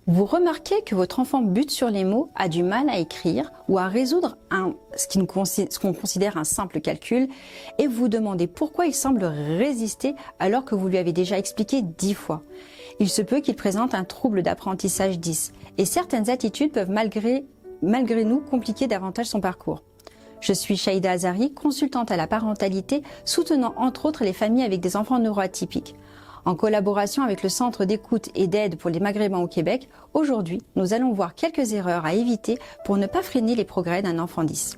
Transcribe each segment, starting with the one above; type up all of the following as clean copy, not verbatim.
Vous remarquez que votre enfant bute sur les mots, a du mal à écrire ou à résoudre ce qu'on considère un simple calcul et vous vous demandez pourquoi il semble résister alors que vous lui avez déjà expliqué 10 fois. Il se peut qu'il présente un trouble d'apprentissage 10 et certaines attitudes peuvent malgré nous compliquer davantage son parcours. Je suis Shaïda Azari, consultante à la parentalité, soutenant entre autres les familles avec des enfants neuroatypiques. En collaboration avec le Centre d'écoute et d'aide pour les Maghrébins au Québec, aujourd'hui, nous allons voir quelques erreurs à éviter pour ne pas freiner les progrès d'un enfant 10.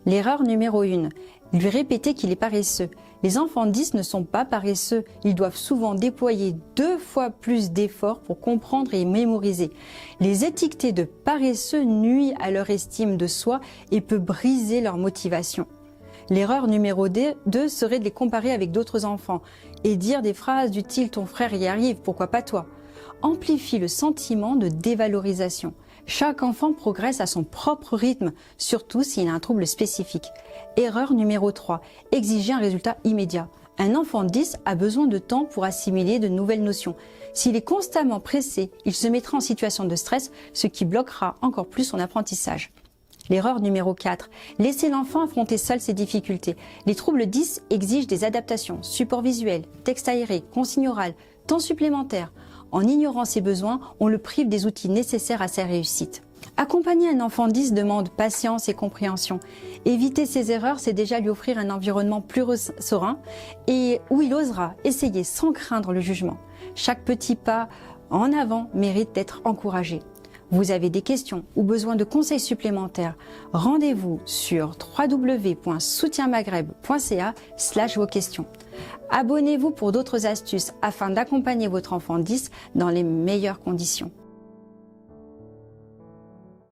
L'erreur numéro 1, lui répéter qu'il est paresseux. Les enfants 10 ne sont pas paresseux, ils doivent souvent déployer 2 fois plus d'efforts pour comprendre et mémoriser. Les étiqueter de paresseux nuit à leur estime de soi et peut briser leur motivation. L'erreur numéro 2 serait de les comparer avec d'autres enfants et dire des phrases du style « ton frère y arrive, pourquoi pas toi ?» Amplifie le sentiment de dévalorisation. Chaque enfant progresse à son propre rythme, surtout s'il a un trouble spécifique. Erreur numéro 3, exiger un résultat immédiat. Un enfant 10 a besoin de temps pour assimiler de nouvelles notions. S'il est constamment pressé, il se mettra en situation de stress, ce qui bloquera encore plus son apprentissage. L'erreur numéro 4, laisser l'enfant affronter seul ses difficultés. Les troubles 10 exigent des adaptations, support visuel, texte aéré, consignes orales, temps supplémentaire. En ignorant ses besoins, on le prive des outils nécessaires à sa réussite. Accompagner un enfant 10 demande patience et compréhension. Éviter ces erreurs, c'est déjà lui offrir un environnement plus serein et où il osera essayer sans craindre le jugement. Chaque petit pas en avant mérite d'être encouragé. Vous avez des questions ou besoin de conseils supplémentaires, rendez-vous sur www.soutienmaghreb.ca/vos questions. Abonnez-vous pour d'autres astuces afin d'accompagner votre enfant 10 dans les meilleures conditions.